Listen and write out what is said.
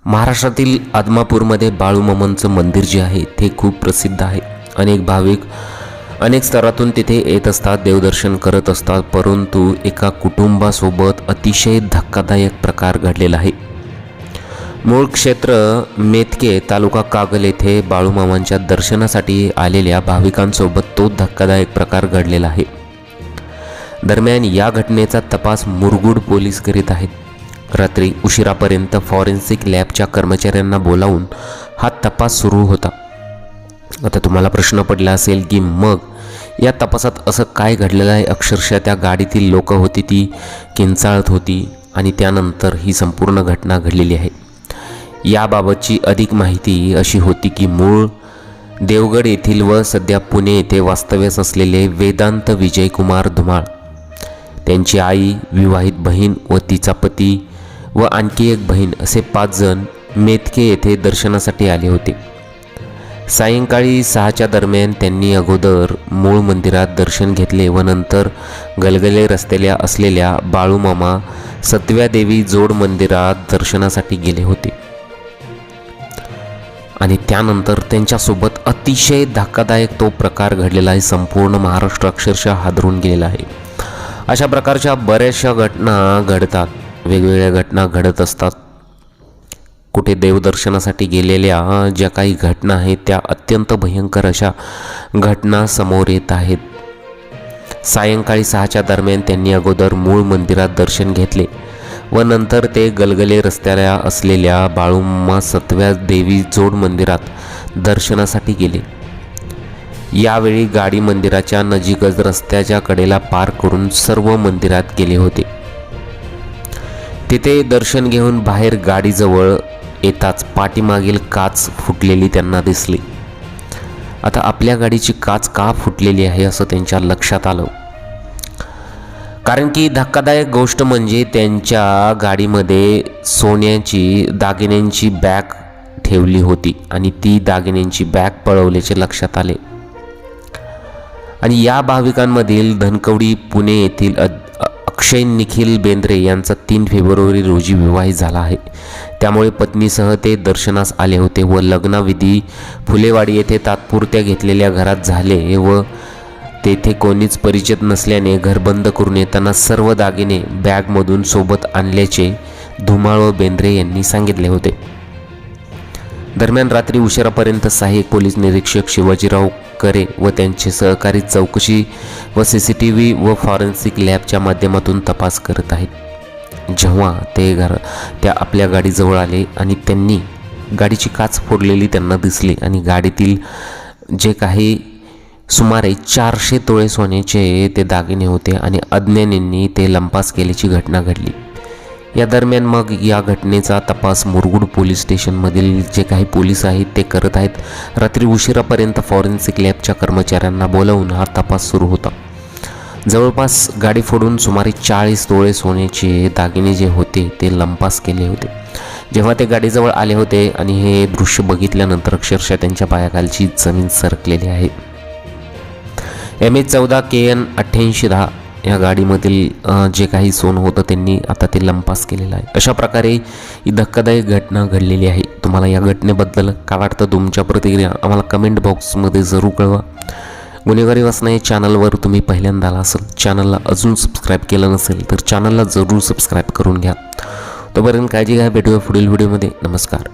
महाराष्ट्रातील आदमापूरमध्ये बाळूमामांचं मंदिर जे आहे ते खूप प्रसिद्ध आहे। अनेक भाविक अनेक स्तरातून तिथे येत असतात, देवदर्शन करत असतात। परंतु एका कुटुंबासोबत अतिशय धक्कादायक प्रकार घडलेला आहे। मूळ क्षेत्र मेतके, तालुका कागल येथे बाळूमामांच्या दर्शनासाठी आलेल्या भाविकांसोबत तो धक्कादायक प्रकार घडलेला आहे। दरम्यान या घटनेचा तपास मुरगुड पोलीस करीत आहेत। रात्री उशिरापर्यंत फॉरेन्सिक लॅबच्या कर्मचाऱ्यांना बोलावून हा तपास सुरू होता। आता तुम्हाला प्रश्न पडला असेल की मग या तपासात असं काय घडलेलं आहे? अक्षरशः त्या गाडीतील लोक होती ती किंचाळत होती आणि त्यानंतर ही संपूर्ण घटना घडलेली आहे। याबाबतची अधिक माहिती अशी होती की मूळ देवगड येथील व सध्या पुणे येथे वास्तव्यास असलेले वेदांत विजयकुमार धुमाळ, त्यांची आई, विवाहित बहीण व तिचा पती व आणखी एक बहीण असे 5 जण मेतके येथे दर्शनासाठी आले होते। सायंकाळी 6च्या दरम्यान त्यांनी अगोदर मूळ मंदिरात दर्शन घेतले व नंतर गलगले रस्त्याला असलेल्या बाळूमामा सतव्यादेवी जोड मंदिरात दर्शनासाठी गेले होते आणि त्यानंतर त्यांच्यासोबत अतिशय धक्कादायक तो प्रकार घडलेला आहे। संपूर्ण महाराष्ट्र अक्षरशः हादरून गेलेला आहे। अशा प्रकारच्या बऱ्याचशा घटना घडतात, वेगवेगळ्या घटना घडत असतात। कुठे देवदर्शनासाठी गेलेल्या ज्या काही घटना आहेत त्या अत्यंत भयंकर अशा घटना समोर येत आहेत। सायंकाळी 6च्या दरम्यान त्यांनी अगोदर मूळ मंदिरात दर्शन घेतले व नंतर ते गलगले रस्त्याला असलेल्या बाळूमामा सतव्या देवी जोड मंदिरात दर्शनासाठी गेले। यावेळी गाडी मंदिराच्या नजीकच रस्त्याच्या कडेला पार्क करून सर्व मंदिरात गेले होते। तिथे दर्शन घेऊन बाहेर गाडीजवळ येताच पाठीमागील काच फुटलेली त्यांना दिसली। आता आपल्या गाडीची काच का फुटलेली आहे असं त्यांच्या लक्षात आलं, कारण की धक्कादायक गोष्ट म्हणजे त्यांच्या गाडीमध्ये सोन्याची दागिन्यांची बॅग ठेवली होती आणि ती दागिन्यांची बॅग पळवल्याचे लक्षात आले। आणि या भाविकांमधील धनकवडी पुणे येथील अक्षय निखिल बेंद्रे यांचा 3 फेब्रुवारी रोजी विवाह झाला आहे। त्यामुळे पत्नीसह ते दर्शनास आले होते व लग्नविधी फुलेवाडी येथे तात्पुरत्या घेतलेल्या घरात झाले व तेथे कोणीच परिचित नसल्याने घर बंद करून येताना सर्व दागिने बॅगमधून सोबत आणल्याचे धुमाळ व बेंद्रे यांनी सांगितले होते। दरम्यान रात्री उशिरापर्यंत सहाय्यक पोलीस निरीक्षक शिवाजीराव करे व त्यांचे सहकारी चौकशी व CCTV व फॉरेन्सिक लॅबच्या माध्यमातून तपास करत आहेत। जेव्हा ते त्या आपल्या गाडीजवळ आले आणि त्यांनी गाडीची काच फोडलेली त्यांना दिसली आणि गाडीतील जे काही सुमारे 400 तोळे सोन्याचे ते दागिने होते आणि अज्ञानींनी ते लंपास केल्याची घटना घडली। या दरम्यान मग या घटनेचा तपास मुरगुड पोलीस स्टेशनमधील जे काही पोलीस आहेत ते करत आहेत। रात्री उशिरापर्यंत फॉरेन्सिक लॅबच्या कर्मचाऱ्यांना बोलावून हा तपास सुरू होता। जवळपास गाडी फोडून सुमारे 40 तोळे सोन्याचे दागिने जे होते ते लंपास केले होते। जेव्हा ते गाडीजवळ आले होते आणि हे दृश्य बघितल्यानंतर अक्षरशः त्यांच्या पायाखालची जमीन सरकलेली आहे। MH14 KN 8810 या गाडीमधील जे काही सोनं होतं त्यांनी आता ते लंपास केलेलं आहे। अशा प्रकारे ही धक्कादायक घटना घडलेली आहे। तुम्हाला या घटनेबद्दल काय वाटतं? तुमच्या प्रतिक्रिया आम्हाला कमेंट बॉक्समध्ये जरूर कळवा। गुन्हेगारी वाचना या चॅनलवर तुम्ही पहिल्यांदा आला असेल, चॅनलला अजून सबस्क्राईब केलं नसेल तर चॅनलला जरूर सबस्क्राईब करून घ्या। तोपर्यंत काळजी घ्या, भेटूया पुढील व्हिडिओमध्ये। नमस्कार।